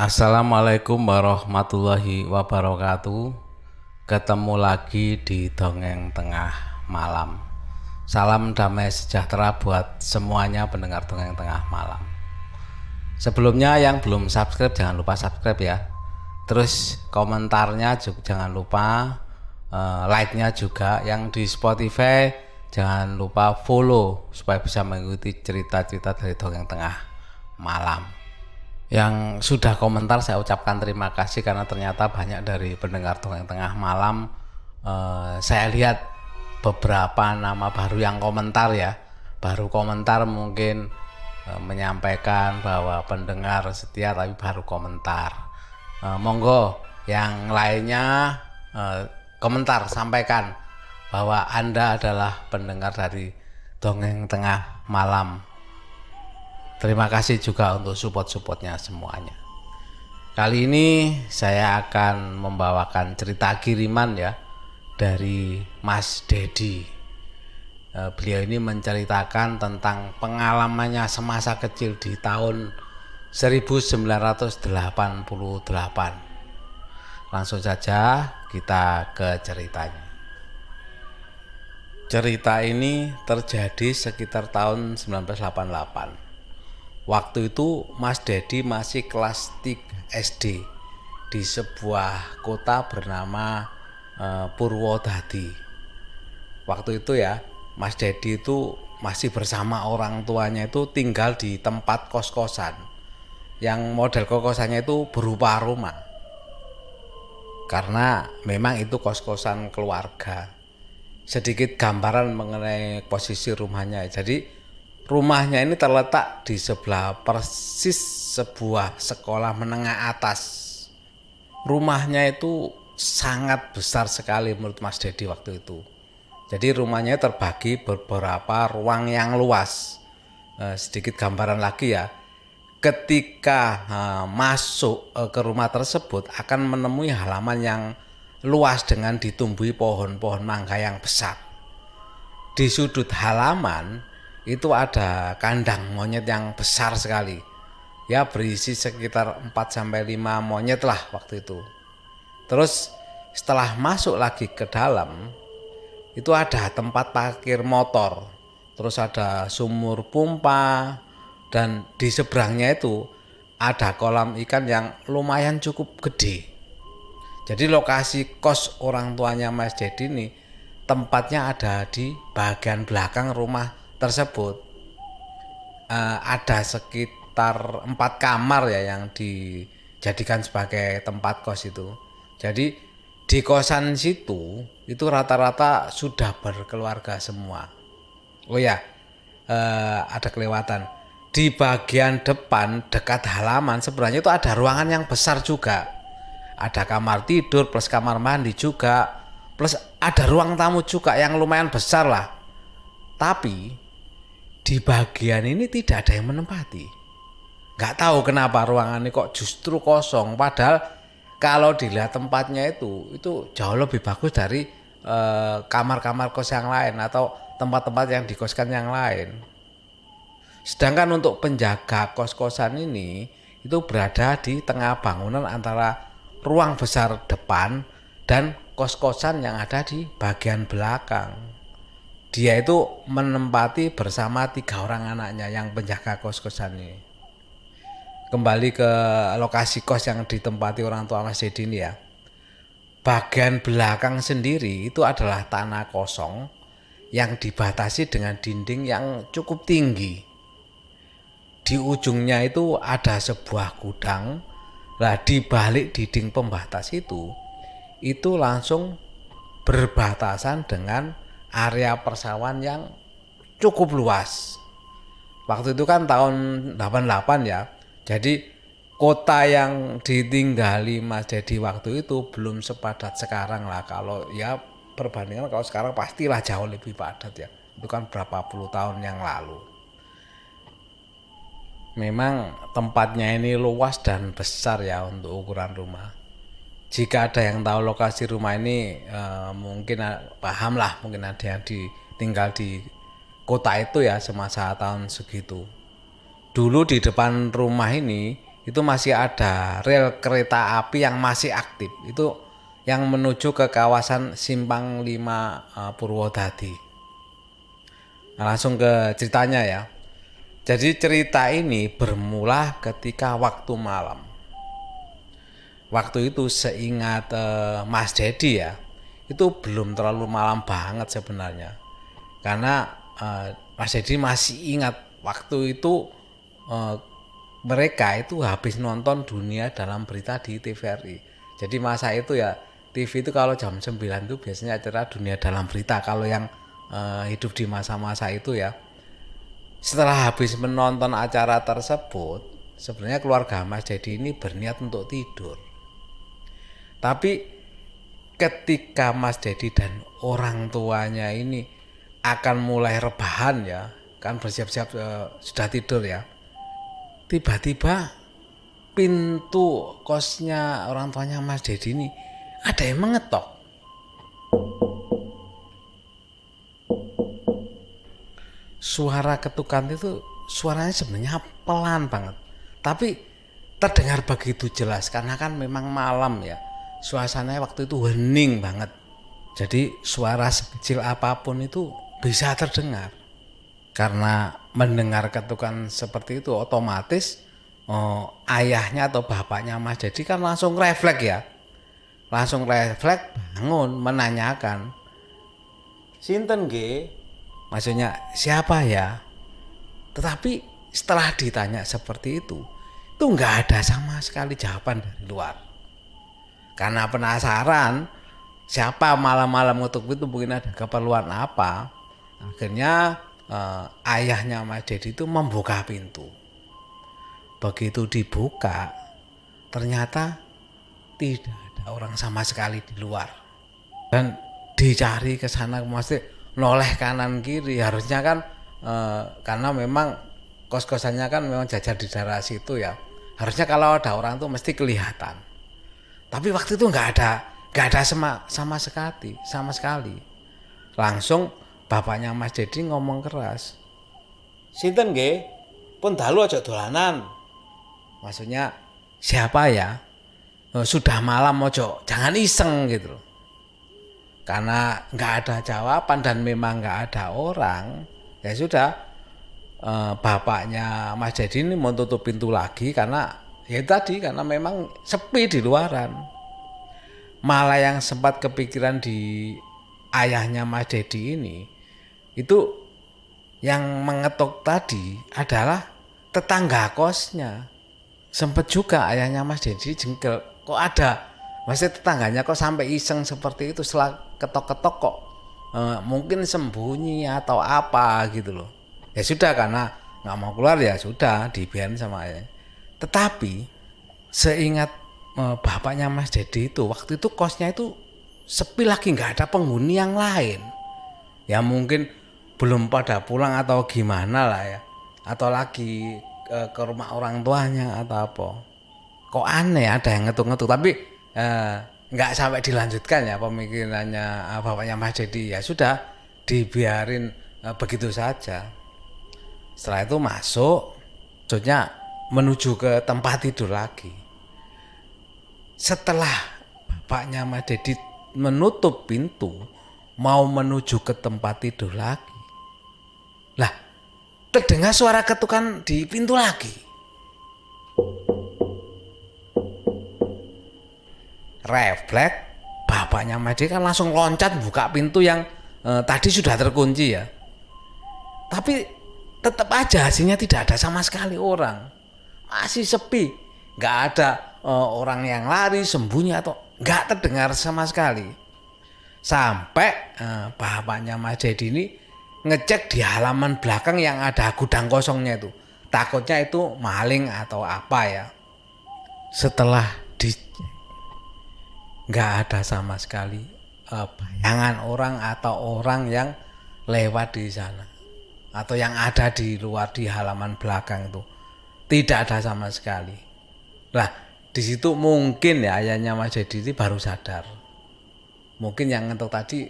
Assalamualaikum warahmatullahi wabarakatuh. Ketemu lagi di Dongeng Tengah Malam. Salam damai sejahtera buat semuanya pendengar Dongeng Tengah Malam. Sebelumnya yang belum subscribe jangan lupa subscribe ya. Terus komentarnya juga jangan lupa, like-nya juga. Yang di Spotify jangan lupa follow supaya bisa mengikuti cerita-cerita dari Dongeng Tengah Malam. Yang sudah komentar saya ucapkan terima kasih karena ternyata banyak dari pendengar Dongeng Tengah Malam. Saya lihat beberapa nama baru yang komentar ya, baru komentar mungkin menyampaikan bahwa pendengar setia tapi baru komentar. Monggo yang lainnya komentar, sampaikan bahwa Anda adalah pendengar dari Dongeng Tengah Malam. Terima kasih juga untuk support-supportnya semuanya. Kali ini saya akan membawakan cerita kiriman ya dari Mas Dedi. Beliau ini menceritakan tentang pengalamannya semasa kecil di tahun 1988. Langsung saja kita ke ceritanya. Cerita ini terjadi sekitar tahun 1988. Waktu itu Mas Dedi masih kelas 3 SD di sebuah kota bernama Purwodadi. Waktu itu ya Mas Dedi itu masih bersama orang tuanya, itu tinggal di tempat kos-kosan yang model kos-kosannya itu berupa rumah. Karena memang itu kos-kosan keluarga. Sedikit gambaran mengenai posisi rumahnya. Jadi rumahnya ini terletak di sebelah persis sebuah sekolah menengah atas. Rumahnya itu sangat besar sekali menurut Mas Dedi waktu itu. Jadi rumahnya terbagi beberapa ruang yang luas. Sedikit gambaran lagi ya. Ketika masuk ke rumah tersebut akan menemui halaman yang luas dengan ditumbuhi pohon-pohon mangga yang besar. Di sudut halaman itu ada kandang monyet yang besar sekali. Ya berisi sekitar 4-5 monyet lah waktu itu. Terus setelah masuk lagi ke dalam, itu ada tempat parkir motor. Terus ada sumur pompa, dan di seberangnya itu ada kolam ikan yang lumayan cukup gede. Jadi lokasi kos orang tuanya Mas Dedi ini tempatnya ada di bagian belakang rumah tersebut. Ada sekitar 4 kamar ya yang dijadikan sebagai tempat kos itu. Jadi di kosan situ itu rata-rata sudah berkeluarga semua. Oh ya, ada kelewatan. Di bagian depan dekat halaman sebenarnya itu ada ruangan yang besar juga. Ada kamar tidur plus kamar mandi juga, plus ada ruang tamu juga yang lumayan besar lah. Tapi di bagian ini tidak ada yang menempati. Nggak tahu kenapa ruangan ini kok justru kosong. Padahal kalau dilihat tempatnya itu jauh lebih bagus dari kamar-kamar kos yang lain atau tempat-tempat yang dikoskan yang lain. Sedangkan untuk penjaga kos-kosan ini itu berada di tengah bangunan antara ruang besar depan dan kos-kosan yang ada di bagian belakang. Dia itu menempati bersama 3 orang anaknya yang penjaga kos-kosan ini. Kembali ke lokasi kos yang ditempati orang tua Mas Dedi ini ya. Bagian belakang sendiri itu adalah tanah kosong yang dibatasi dengan dinding yang cukup tinggi. Di ujungnya itu ada sebuah gudang. Nah, di balik dinding pembatas itu langsung berbatasan dengan area persawahan yang cukup luas. Waktu itu kan tahun 88 ya. Jadi kota yang ditinggali Mas Dedi waktu itu belum sepadat sekarang lah. Kalau ya perbandingan kalau sekarang pastilah jauh lebih padat ya. Itu kan berapa puluh tahun yang lalu. Memang tempatnya ini luas dan besar ya untuk ukuran rumah. Jika ada yang tahu lokasi rumah ini mungkin paham lah, mungkin ada yang tinggal di kota itu ya semasa tahun segitu. Dulu di depan rumah ini itu masih ada rel kereta api yang masih aktif. Itu yang menuju ke kawasan Simpang 5 Purwodadi. Nah, langsung ke ceritanya ya. Jadi cerita ini bermula ketika waktu malam. Waktu itu seingat Mas Dedi ya, itu belum terlalu malam banget sebenarnya. Karena Mas Dedi masih ingat waktu itu mereka itu habis nonton Dunia Dalam Berita di TVRI. Jadi masa itu ya TV itu kalau jam 9 itu biasanya acara Dunia Dalam Berita kalau yang hidup di masa-masa itu ya. Setelah habis menonton acara tersebut, sebenarnya keluarga Mas Dedi ini berniat untuk tidur. Tapi ketika Mas Dedi dan orang tuanya ini akan mulai rebahan ya, kan bersiap-siap sudah tidur ya. Tiba-tiba pintu kosnya orang tuanya Mas Dedi ini ada yang mengetok. Suara ketukan itu suaranya sebenarnya pelan banget. Tapi terdengar begitu jelas karena kan memang malam ya. Suasananya waktu itu hening banget. Jadi suara sekecil apapun itu bisa terdengar. Karena mendengar ketukan seperti itu otomatis ayahnya atau bapaknya Mas Dedi kan langsung refleks ya. Langsung refleks bangun menanyakan, "Sinten nggih?" Maksudnya siapa ya? Tetapi setelah ditanya seperti itu nggak ada sama sekali jawaban dari luar. Karena penasaran siapa malam-malam ngutuk itu, mungkin ada keperluan apa. Akhirnya ayahnya Mas Dedi itu membuka pintu. Begitu dibuka, ternyata tidak ada orang sama sekali di luar. Dan dicari ke sana mesti noleh kanan kiri. Harusnya kan karena memang kos-kosannya kan memang jajar di daerah situ ya. Harusnya kalau ada orang tuh mesti kelihatan. Tapi waktu itu nggak ada sama sekali. Langsung bapaknya Mas Dedi ngomong keras, "Sinten nggih? Pun dalu aja dolanan." Maksudnya siapa ya? Sudah malam ojo, jangan iseng gitu loh. Karena nggak ada jawaban dan memang nggak ada orang, ya sudah bapaknya Mas Dedi ini mau tutup pintu lagi karena ya tadi karena memang sepi di luaran. Malah yang sempat kepikiran di ayahnya Mas Dedi ini itu yang mengetuk tadi adalah tetangga kosnya. Sempat juga ayahnya Mas Dedi jengkel, kok ada maksudnya tetangganya kok sampai iseng seperti itu setelah ketok-ketok kok mungkin sembunyi atau apa gitu loh. Ya sudah karena nggak mau keluar ya sudah dibiarin sama ayahnya. Tetapi seingat bapaknya Mas Dedi itu waktu itu kosnya itu sepi lagi, nggak ada penghuni yang lain. Ya mungkin belum pada pulang atau gimana lah ya. Atau lagi ke rumah orang tuanya atau apa. Kok aneh ada yang ngetuk-ngetuk tapi nggak sampai dilanjutkan ya pemikirannya bapaknya Mas Dedi. Ya sudah dibiarin begitu saja. Setelah itu masuk, maksudnya menuju ke tempat tidur lagi. Setelah bapaknya Mas Dedi menutup pintu, mau menuju ke tempat tidur lagi. Lah, terdengar suara ketukan di pintu lagi. Refleks, bapaknya Mas Dedi kan langsung loncat buka pintu yang tadi sudah terkunci ya. Tapi tetap aja hasilnya tidak ada sama sekali orang. Masih sepi. Nggak ada orang yang lari, sembunyi atau nggak terdengar sama sekali. Sampai bapaknya Mas Dedi ini ngecek di halaman belakang yang ada gudang kosongnya itu. Takutnya itu maling atau apa ya. Setelah dicek, nggak ada sama sekali bayangan orang atau orang yang lewat di sana. Atau yang ada di luar di halaman belakang itu tidak ada sama sekali. Lah di situ mungkin ya ayahnya Mas Dedi itu baru sadar. Mungkin yang ngetok tadi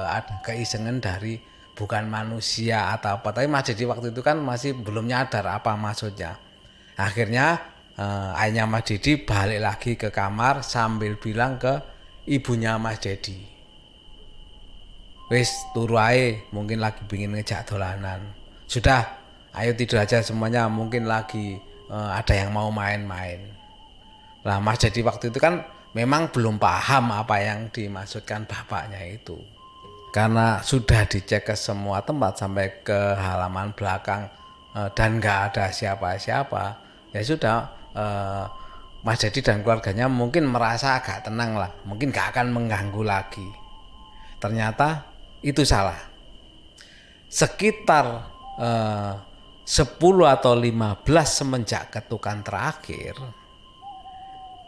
ada keisengan dari bukan manusia atau apa. Tapi Mas Dedi waktu itu kan masih belum nyadar apa maksudnya. Akhirnya ayahnya Mas Dedi balik lagi ke kamar sambil bilang ke ibunya Mas Dedi, wis turu ae, mungkin lagi pingin ngejak dolanan. Sudah, ayo tidur aja semuanya, mungkin lagi ada yang mau main-main. Nah Mas Dedi waktu itu kan memang belum paham apa yang dimaksudkan bapaknya itu. Karena sudah dicek ke semua tempat sampai ke halaman belakang dan nggak ada siapa-siapa, ya sudah, Mas Dedi dan keluarganya mungkin merasa agak tenang lah, mungkin nggak akan mengganggu lagi. Ternyata itu salah. Sekitar 10 atau 15 semenjak ketukan terakhir,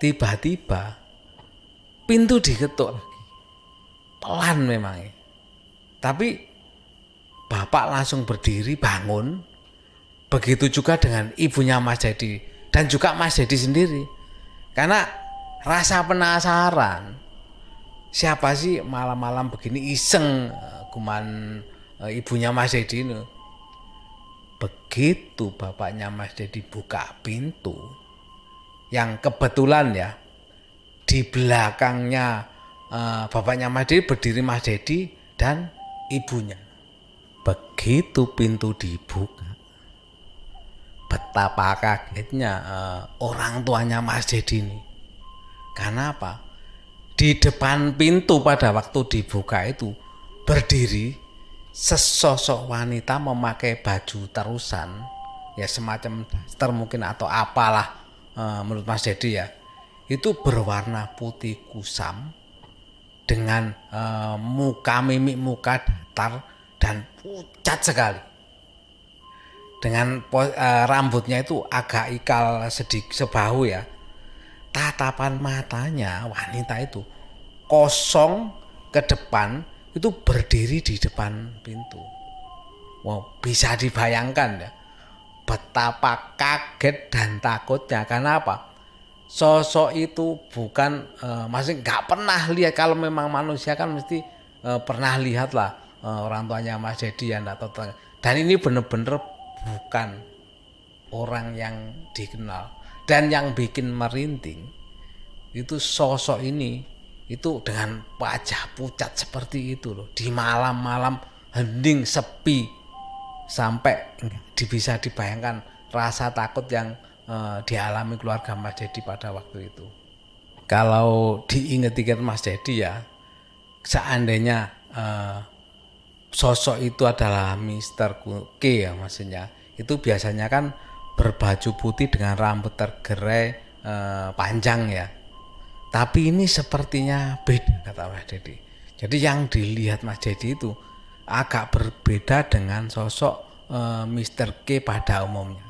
tiba-tiba pintu diketuk lagi. Pelan memang ya. Tapi bapak langsung berdiri bangun. Begitu juga dengan ibunya Mas Dedi dan juga Mas Dedi sendiri. Karena rasa penasaran, siapa sih malam-malam begini iseng kuman ibunya Mas Dedi ini. Begitu bapaknya Mas Dedi buka pintu, yang kebetulan ya di belakangnya bapaknya Mas Dedi berdiri Mas Dedi dan ibunya. Begitu pintu dibuka, betapa kagetnya orang tuanya Mas Dedi ini. Karena apa? Di depan pintu pada waktu dibuka itu berdiri sesosok wanita memakai baju terusan, ya semacam daster mungkin atau apalah menurut Mas Dedi ya. Itu berwarna putih kusam dengan mimik muka datar dan pucat sekali. Dengan rambutnya itu agak ikal sedikit sebahu ya. Tatapan matanya wanita itu kosong ke depan, itu berdiri di depan pintu. Wow, bisa dibayangkan ya betapa kaget dan takutnya. Karena apa? Sosok itu bukan masih nggak pernah lihat. Kalau memang manusia kan mesti pernah lihat lah orang tuanya Mas Dedi ya, atau dan ini bener-bener bukan orang yang dikenal. Dan yang bikin merinding itu sosok ini itu dengan wajah pucat seperti itu loh, di malam-malam hening sepi, sampai bisa dibayangkan rasa takut yang dialami keluarga Mas Dedi pada waktu itu. Kalau diinget-inget Mas Dedi ya, seandainya sosok itu adalah Mr. K ya maksudnya, itu biasanya kan berbaju putih dengan rambut tergerai panjang ya. Tapi ini sepertinya beda kata Mas Dedi. Jadi yang dilihat Mas Dedi itu agak berbeda dengan sosok Mr. K pada umumnya.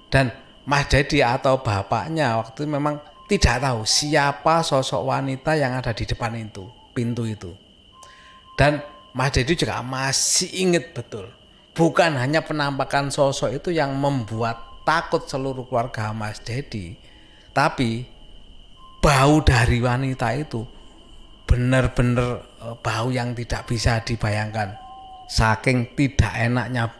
Dan Mas Dedi atau bapaknya waktu itu memang tidak tahu siapa sosok wanita yang ada di depan itu, pintu itu. Dan Mas Dedi juga masih ingat betul. Bukan hanya penampakan sosok itu yang membuat takut seluruh keluarga Mas Dedi, tapi bau dari wanita itu benar-benar bau yang tidak bisa dibayangkan. Saking tidak enaknya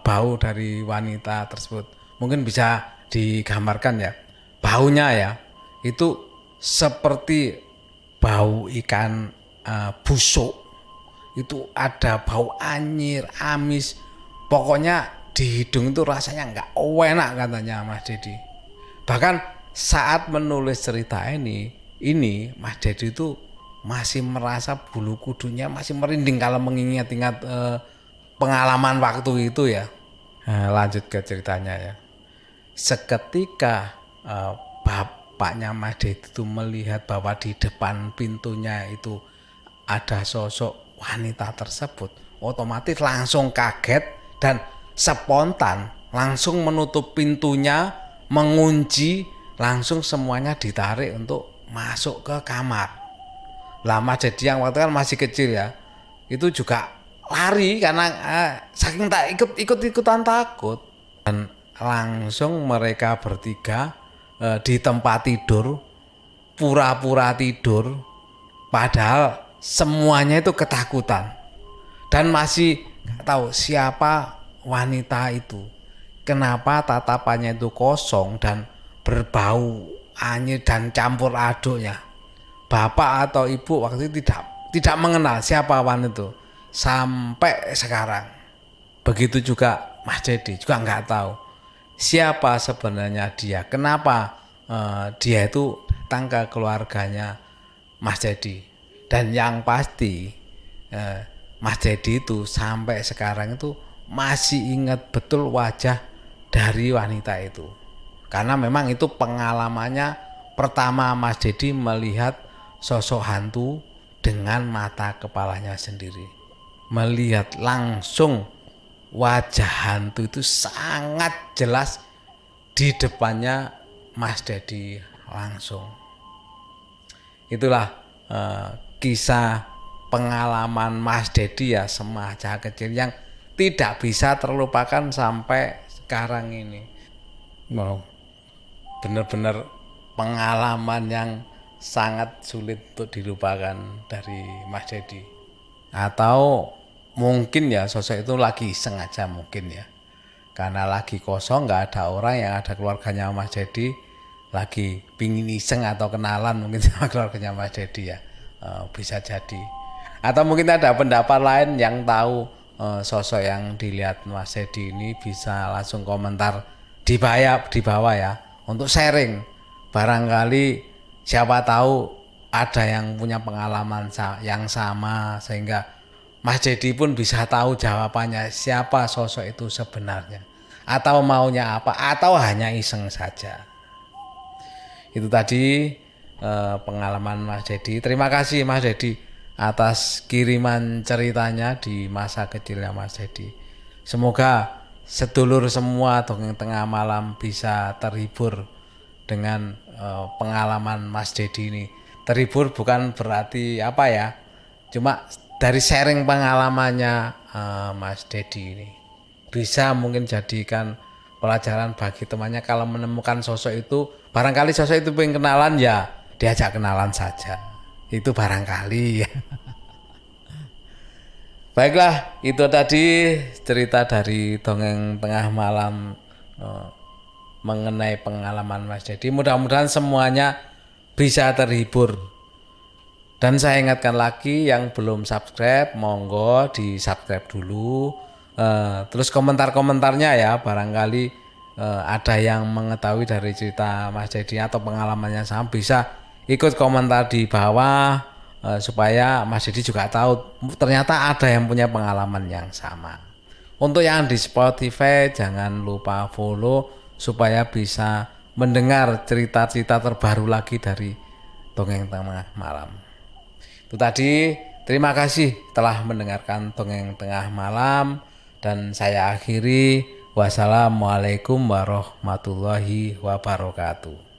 bau dari wanita tersebut. Mungkin bisa digambarkan ya. Baunya ya, itu seperti bau ikan busuk. Itu ada bau anyir, amis. Pokoknya di hidung itu rasanya nggak enak katanya Mas Dedi. Bahkan saat menulis cerita ini Mas Dedi itu masih merasa bulu kudunya masih merinding kalau mengingat-ingat pengalaman waktu itu ya. Nah, lanjut ke ceritanya ya. Seketika bapaknya Mas Dedi itu melihat bahwa di depan pintunya itu ada sosok wanita tersebut, otomatis langsung kaget dan spontan langsung menutup pintunya, mengunci, langsung semuanya ditarik untuk masuk ke kamar. Lah Mas Dedi yang waktu kan masih kecil ya, itu juga lari karena saking tak ikutan takut. Dan langsung mereka bertiga di tempat tidur pura-pura tidur, padahal semuanya itu ketakutan dan masih nggak tahu siapa wanita itu. Kenapa tatapannya itu kosong dan berbau anyir dan campur aduknya. Bapak atau ibu waktu itu tidak mengenal siapa Wan itu sampai sekarang. Begitu juga Mas Dedi juga nggak tahu siapa sebenarnya dia. Kenapa dia itu datang ke keluarganya Mas Dedi. Dan yang pasti Mas Dedi itu sampai sekarang itu masih ingat betul wajah dari wanita itu. Karena memang itu pengalamannya pertama Mas Dedi melihat sosok hantu dengan mata kepalanya sendiri. Melihat langsung wajah hantu itu sangat jelas di depannya Mas Dedi langsung. Itulah kisah pengalaman Mas Dedi ya semasa kecil yang tidak bisa terlupakan sampai sekarang ini. Wow, benar-benar pengalaman yang sangat sulit untuk dilupakan dari Mas Dedi. Atau mungkin ya sosok itu lagi sengaja mungkin ya. Karena lagi kosong nggak ada orang yang ada keluarganya Mas Dedi, lagi pingin iseng atau kenalan mungkin sama keluarganya Mas Dedi ya. Bisa jadi. Atau mungkin ada pendapat lain yang tahu sosok yang dilihat Mas Dedi ini bisa langsung komentar di bawah ya untuk sharing. Barangkali siapa tahu ada yang punya pengalaman yang sama sehingga Mas Dedi pun bisa tahu jawabannya siapa sosok itu sebenarnya atau maunya apa atau hanya iseng saja. Itu tadi pengalaman Mas Dedi. Terima kasih Mas Dedi atas kiriman ceritanya di masa kecilnya Mas Dedi. Semoga sedulur semua Dongeng Tengah Malam bisa terhibur dengan pengalaman Mas Dedi ini. Terhibur bukan berarti apa ya, cuma dari sharing pengalamannya Mas Dedi ini bisa mungkin jadikan pelajaran bagi temannya kalau menemukan sosok itu. Barangkali sosok itu pengen kenalan ya diajak kenalan saja, itu barangkali ya. Baiklah, itu tadi cerita dari Dongeng Tengah Malam mengenai pengalaman Mas Dedi. Mudah-mudahan semuanya bisa terhibur. Dan saya ingatkan lagi yang belum subscribe, monggo di subscribe dulu. Terus komentar-komentarnya ya, barangkali ada yang mengetahui dari cerita Mas Dedi atau pengalamannya sama, bisa ikut komentar di bawah supaya Mas Dedi juga tahu ternyata ada yang punya pengalaman yang sama. Untuk yang di Spotify jangan lupa follow supaya bisa mendengar cerita-cerita terbaru lagi dari Dongeng Tengah Malam. Itu tadi, terima kasih telah mendengarkan Dongeng Tengah Malam dan saya akhiri. Wassalamualaikum warahmatullahi wabarakatuh.